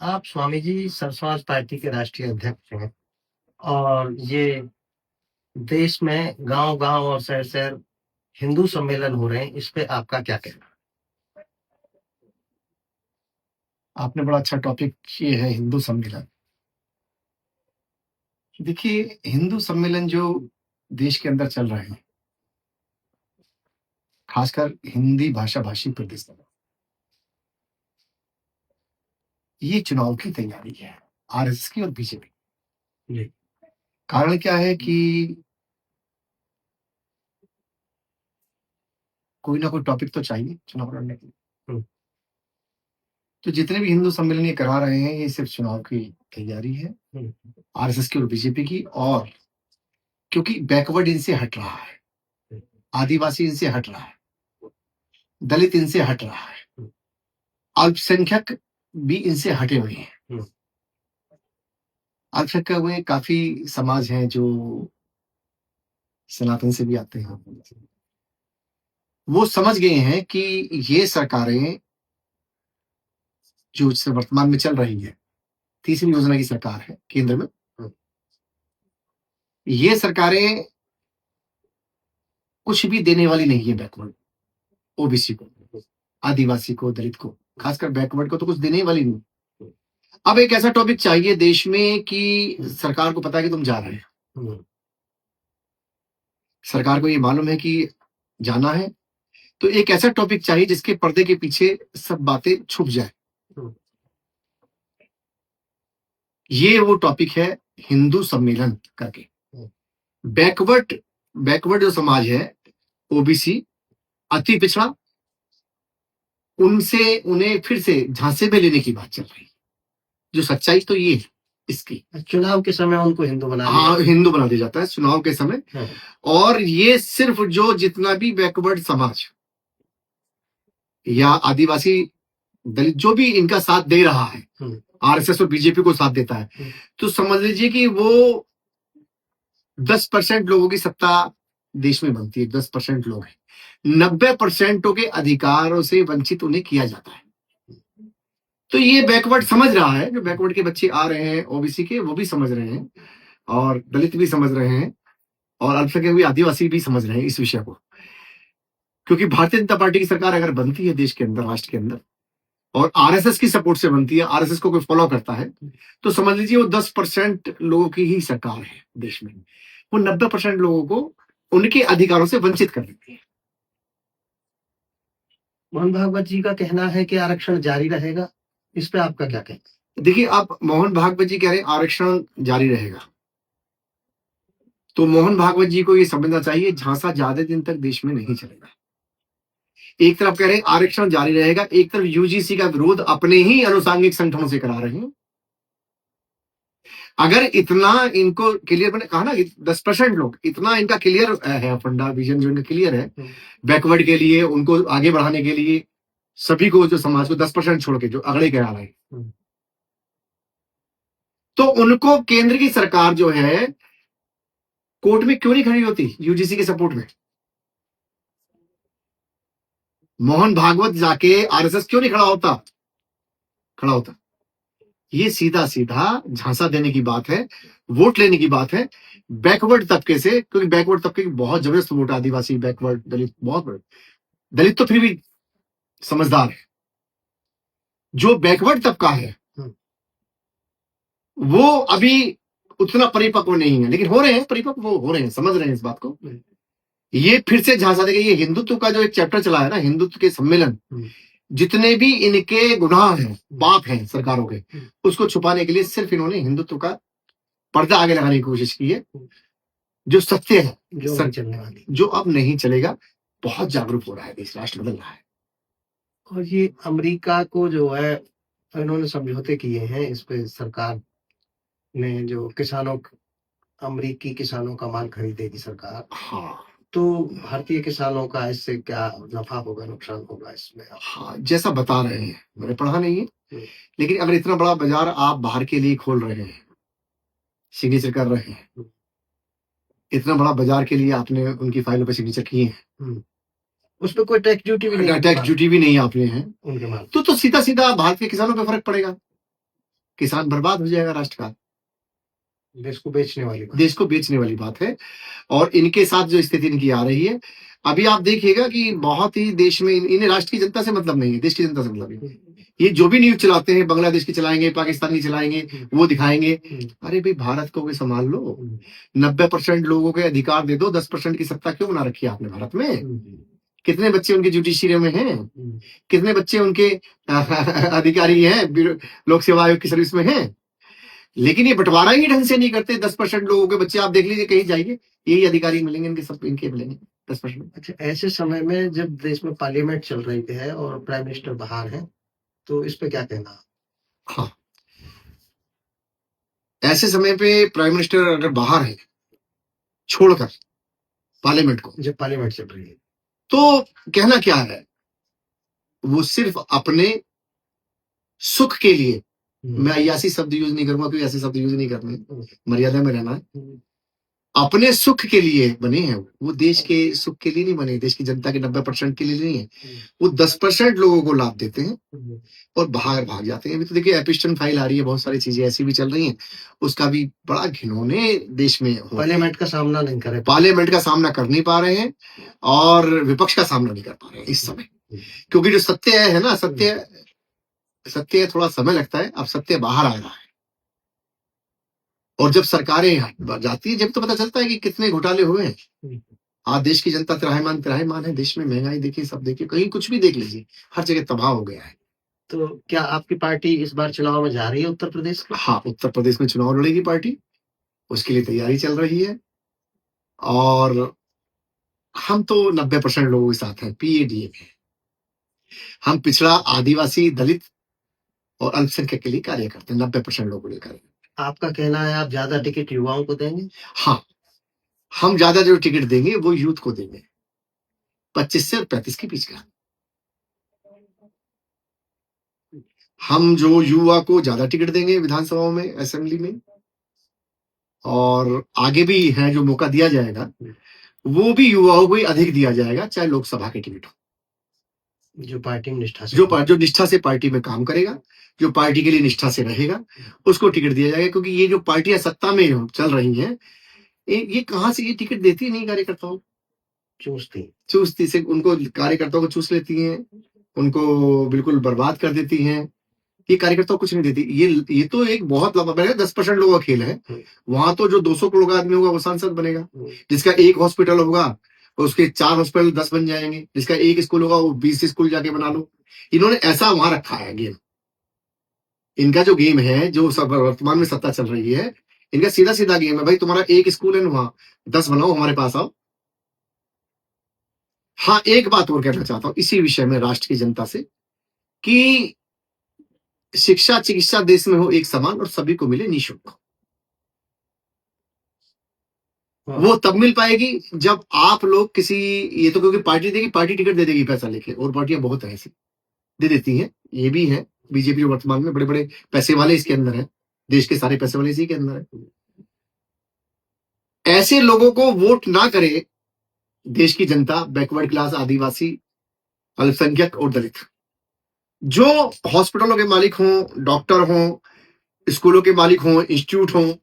आप स्वामी जी समाज पार्टी के राष्ट्रीय अध्यक्ष हैं और ये देश में गांव-गांव और शहर-शहर हिंदू सम्मेलन हो रहे हैं, इस पे आपका क्या कहना आपने बड़ा अच्छा टॉपिक किए है हिंदू सम्मेलन। देखिए, हिंदू सम्मेलन जो देश के अंदर चल रहे हैं, खासकर हिंदी भाषा भाषी प्रदेश में, ये चुनाव की तैयारी है आरएसएस की और बीजेपी। जी। कारण क्या है कि कोई ना कोई टॉपिक तो चाहिए चुनाव लड़ने के लिए। हुँ। तो जितने भी हिंदू सम्मेलन ये करा रहे हैं, ये सिर्फ चुनाव की तैयारी है हुँ। आरएसएस की और बीजेपी की। और क्योंकि बैकवर्ड इनसे हट रहा है, आदिवासी इनसे हट रहा है, दलित इनसे हट रहा है, अल्पसंख्यक भी इनसे हटे हुए हैं। हुँ। अल्पसंख्यक में काफी समाज हैं जो सनातन से भी आते हैं। वो समझ गए हैं कि ये सरकारें जो वर्तमान में चल रही है, तीसरी योजना की सरकार है केंद्र में, ये सरकारें कुछ भी देने वाली नहीं है बैकवर्ड ओबीसी को, आदिवासी को, दलित को, खासकर बैकवर्ड को तो कुछ देने वाली नहीं। अब एक ऐसा टॉपिक चाहिए देश में कि सरकार को पता है कि तुम जा रहे हैं, सरकार को ये मालूम है कि जाना है, तो एक ऐसा टॉपिक चाहिए जिसके पर्दे के पीछे सब बातें छुप जाए। ये वो टॉपिक है हिंदू सम्मेलन करके। बैकवर्ड जो समाज है, ओबीसी, अति पिछड़ा, उनसे उन्हें फिर से झांसे में लेने की बात चल रही है। जो सच्चाई तो ये है इसकी, चुनाव के समय उनको हिंदू बना दिया हाँ, हिंदू बना दिया जाता है चुनाव के समय। और ये सिर्फ जो जितना भी बैकवर्ड समाज या आदिवासी, दलित जो भी इनका साथ दे रहा है, आरएसएस और बीजेपी को साथ देता है, तो समझ लीजिए कि वो 10% लोगों की सत्ता देश में बनती है। 10% लोग हैं, 90% के अधिकारों से वंचित उन्हें किया जाता है। तो ये बैकवर्ड समझ रहा है, जो बैकवर्ड के बच्चे आ रहे हैं ओबीसी के, वो भी समझ रहे हैं, और दलित भी समझ रहे हैं, और अल्पसंख्यक भी, आदिवासी भी समझ रहे हैं इस विषय को। क्योंकि भारतीय जनता पार्टी की सरकार अगर बनती है देश के अंदर, राष्ट्र के अंदर, और आरएसएस की सपोर्ट से बनती है, आरएसएस को कोई फॉलो करता है, तो समझ लीजिए वो 10% लोगों की ही सरकार है देश में। वो 90% लोगों को उनके अधिकारों से वंचित कर देती है। मोहन भागवत जी का कहना है कि आरक्षण जारी रहेगा, इस पे आपका क्या कहना? देखिए, आप मोहन भागवत जी कह रहे हैं आरक्षण जारी रहेगा, तो मोहन भागवत जी को ये समझना चाहिए झांसा ज्यादा दिन तक देश में नहीं चलेगा। एक तरफ कह रहे हैं आरक्षण जारी रहेगा, एक तरफ यूजीसी का विरोध अपने ही अनुसांगिक संगठनों से करा रहे हैं। अगर इतना इनको क्लियर, मैंने कहा ना 10% लोग, इतना इनका क्लियर है, फंडा विजन जो इनका क्लियर है बैकवर्ड के लिए, उनको आगे बढ़ाने के लिए, सभी को, जो समाज को 10% छोड़ के जो अगड़े कह रहा है, तो उनको केंद्र की सरकार जो है कोर्ट में क्यों नहीं खड़ी होती यूजीसी के सपोर्ट में? मोहन भागवत जाके आरएसएस क्यों नहीं खड़ा होता? ये सीधा सीधा झांसा देने की बात है, वोट लेने की बात है बैकवर्ड तबके से, क्योंकि बैकवर्ड तबके की बहुत जबरदस्त वोट, आदिवासी, बैकवर्ड, दलित, बहुत बड़े। दलित तो फिर भी समझदार है, जो बैकवर्ड तबका है वो अभी उतना परिपक्व नहीं है, लेकिन हो रहे हैं परिपक्व, वो हो रहे हैं, समझ रहे हैं इस बात को। ये फिर से झांसा देगा। ये हिंदुत्व का जो एक चैप्टर चला है ना, हिंदुत्व के सम्मेलन, जितने भी इनके गुनाह हैं, पाप हैं सरकारों के, उसको छुपाने के लिए सिर्फ इन्होंने हिंदुत्व का पर्दा आगे लगाने की कोशिश की है। जो सत्य है, जो अब नहीं चलेगा। बहुत जागरूक हो रहा है देश, राष्ट्र बदल रहा है। और ये अमेरिका को जो है इन्होंने समझौते किए हैं, इस पे सरकार ने, जो किसानों, अमेरिकी किसानों का माल खरीदेगी सरकार। हाँ, तो भारतीय किसानों का इससे क्या नफा होगा, नुकसान होगा इसमें? हाँ, जैसा बता रहे हैं, मैंने पढ़ा नहीं है, लेकिन अगर इतना बड़ा बाजार आप बाहर के लिए खोल रहे हैं, सिग्नेचर कर रहे हैं, इतना बड़ा बाजार के लिए आपने उनकी फाइलों पे सिग्नेचर किए हैं, उसमें कोई टैक्स ड्यूटी भी नहीं, टैक्स ड्यूटी भी नहीं आपने है, तो सीधा सीधा भारत के किसानों पे फर्क पड़ेगा। किसान बर्बाद हो जाएगा राष्ट्र का। देश को बेचने वाली बात। देश को बेचने वाली बात है। और इनके साथ जो स्थिति इनकी आ रही है, अभी आप देखिएगा कि बहुत ही देश में इन्हें राष्ट्र की जनता से मतलब नहीं है, देश की जनता से मतलब है। ये जो भी न्यूज चलाते हैं, बांग्लादेश की चलाएंगे, पाकिस्तान की चलाएंगे, वो दिखाएंगे। अरे भाई, भारत को भी संभाल लो। 90% लोगों के अधिकार दे दो, 10% की सत्ता क्यों बना रखी है आपने भारत में? कितने बच्चे उनके जुडिशियरी में हैं? कितने बच्चे उनके अधिकारी हैं, लोक सेवा आयोग की सर्विस में हैं? लेकिन ये बंटवारा ही ढंग से नहीं करते। 10% लोगों के बच्चे आप देख लीजिए, कहीं जाइए, यही अधिकारी मिलेंगे इनके, सब इनके मिलेंगे 10%। अच्छा, ऐसे समय में जब देश में पार्लियामेंट चल रही है और प्राइम मिनिस्टर बाहर है, तो इस पे क्या कहना? हाँ, ऐसे समय पे प्राइम मिनिस्टर अगर बाहर है छोड़कर पार्लियामेंट को, जब पार्लियामेंट चल रही है, तो कहना क्या है? वो सिर्फ अपने सुख के लिए, मैं अय्यासी शब्द यूज नहीं करूंगा क्योंकि ऐसे शब्द यूज नहीं करने, मर्यादा में रहना है। अपने सुख के लिए बने हैं वो देश के सुख के लिए नहीं बने, देश की जनता के 90% के लिए नहीं है। वो 10% लोगों को लाभ देते हैं और बाहर भाग जाते हैं। अभी तो देखिए एपिस्टन फाइल आ रही है, बहुत सारी चीजें ऐसी भी चल रही हैं, उसका भी बड़ा घिनौने देश में हो। पार्लियामेंट का सामना नहीं कर रहे, पार्लियामेंट का सामना कर नहीं पा रहे हैं और विपक्ष का सामना नहीं कर पा रहे हैं इस समय, क्योंकि जो सत्य है ना, सत्य थोड़ा समय लगता है, अब सत्य बाहर आ रहा है। और जब सरकारें जाती है, जब तो पता चलता है कि कितने घोटाले हुए हैं। आज देश की जनता त्राहिमाम है। देश में महंगाई देखिए, सब देखिए, कहीं कुछ भी देख लीजिए, हर जगह तबाह हो गया है। तो क्या आपकी पार्टी इस बार चुनाव में जा रही है उत्तर प्रदेश में? हाँ, उत्तर प्रदेश में चुनाव लड़ेगी पार्टी, उसके लिए तैयारी चल रही है। और हम तो 90% लोगों के साथ हैं, पीएडीए में। हम पिछड़ा, आदिवासी, दलित और अल्पसंख्यक के लिए कार्य करते हैं, 90% लोगों के लिए। आपका कहना है आप ज्यादा टिकट युवाओं को देंगे? हाँ, हम ज्यादा जो टिकट देंगे वो यूथ को देंगे, 25 से 35 के बीच का। हम जो युवा को ज्यादा टिकट देंगे विधानसभाओं में, असेंबली में, और आगे भी है जो मौका दिया जाएगा वो भी युवाओं को ही अधिक दिया जाएगा, चाहे लोकसभा के टिकट हो। जो पार्टी में निष्ठा से, जो निष्ठा से पार्टी में काम करेगा, जो पार्टी के लिए निष्ठा से रहेगा, उसको टिकट दिया जाएगा। क्योंकि ये जो पार्टियां सत्ता में चल रही हैं, ये कहां से ये टिकट देती नहीं कार्यकर्ताओं, चूसती से उनको, कार्यकर्ताओं को चूस लेती हैं, उनको बिल्कुल बर्बाद कर देती हैं। ये कार्यकर्ताओं को कुछ नहीं देती। ये तो एक बहुत लंबा 10% लोगों का खेल है। वहां तो जो 200 करोड़ का आदमी होगा वो सांसद बनेगा, जिसका एक हॉस्पिटल होगा उसके 4 हॉस्पिटल 10 बन जाएंगे, जिसका एक स्कूल होगा वो 20 स्कूल जाके बना लो। इन्होंने ऐसा वहां रखा है गेम। इनका जो गेम है, जो वर्तमान में सत्ता चल रही है, इनका सीधा सीधा गेम है, भाई तुम्हारा एक स्कूल है वहां 10 बनाओ, हमारे पास आओ। हाँ, एक बात और कहना चाहता हूं इसी विषय में राष्ट्र की जनता से, कि शिक्षा चिकित्सा देश में हो एक समान और सभी को मिले निःशुल्क। वो तब मिल पाएगी जब आप लोग किसी, ये तो क्योंकि पार्टी देगी, पार्टी टिकट दे देगी पैसा लेके, और पार्टियां बहुत है ऐसी दे देती हैं, ये भी है। बीजेपी वर्तमान में बड़े बड़े पैसे वाले इसके अंदर है, देश के सारे पैसे वाले इसी के अंदर है। ऐसे लोगों को वोट ना करे देश की जनता, बैकवर्ड क्लास, आदिवासी, अल्पसंख्यक और दलित, जो हॉस्पिटलों के मालिक हों, डॉक्टर हों, स्कूलों के मालिक हों, इंस्टीट्यूट हों,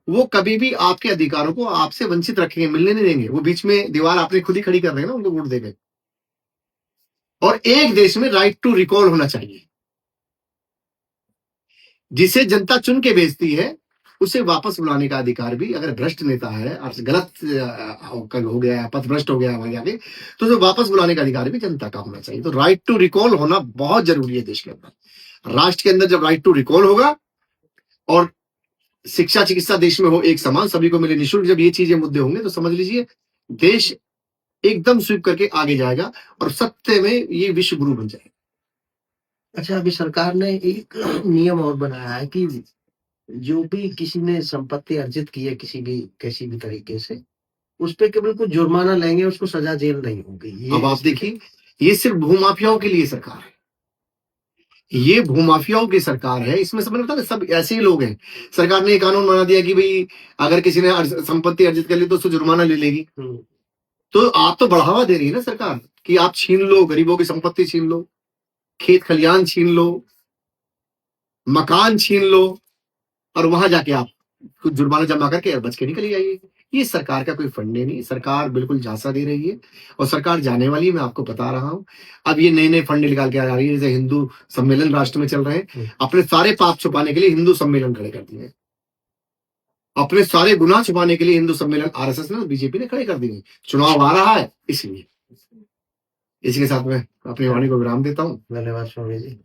वो कभी भी आपके अधिकारों को आपसे वंचित रखेंगे, मिलने नहीं देंगे। वो बीच में दीवार आपने खुद ही खड़ी कर रहे हैं ना उनको वोट देकर। और एक देश में राइट टू रिकॉल होना चाहिए, जिसे जनता चुन के भेजती है उसे वापस बुलाने का अधिकार भी, अगर भ्रष्ट नेता है और गलत हो गया है, पथ भ्रष्ट हो गया है जाके, तो उसे वापस बुलाने का अधिकार भी जनता का होना चाहिए। तो राइट टू रिकॉल होना बहुत जरूरी है देश के अंदर। राष्ट्र के अंदर जब राइट टू रिकॉल होगा और शिक्षा चिकित्सा देश में हो एक समान, सभी को मिले निःशुल्क, जब ये चीजें मुद्दे होंगे तो समझ लीजिए देश एकदम स्वीप करके आगे जाएगा और सत्य में ये विश्व गुरु बन जाएगा। अच्छा, अभी सरकार ने एक नियम और बनाया है कि जो भी किसी ने संपत्ति अर्जित की है किसी भी तरीके से, उस पे केवल कुछ जुर्माना लेंगे, उसको सजा जेल नहीं होगी। अब आप देखिए, ये सिर्फ भूमाफियाओं के लिए सरकार है, ये भूमाफियाओं की सरकार है। इसमें समझ में सब ऐसे ही लोग हैं। सरकार ने कानून बना दिया कि भाई अगर किसी ने संपत्ति अर्जित कर ली तो उससे जुर्माना ले लेगी। तो आप तो बढ़ावा दे रही है ना सरकार कि आप छीन लो, गरीबों की संपत्ति छीन लो, खेत खलियान छीन लो, मकान छीन लो, और वहां जाके आप कुछ जुर्माना जमा करके बच के निकल आइए। ये सरकार का कोई फंड नहीं, सरकार बिल्कुल झांसा दे रही है और सरकार जाने वाली है, मैं आपको बता रहा हूं। अब ये नए नए फंड निकाल के आ रही है, जैसे हिंदू सम्मेलन राष्ट्र में चल रहे हैं, अपने सारे पाप छुपाने के लिए हिंदू सम्मेलन खड़े कर दिए, अपने सारे गुनाह छुपाने के लिए हिंदू सम्मेलन आरएसएस ने, बीजेपी ने खड़े कर दिए। चुनाव आ रहा है इसलिए। इसी के साथ मैं अपनी वाणी को विराम देता हूँ। धन्यवाद स्वामी जी।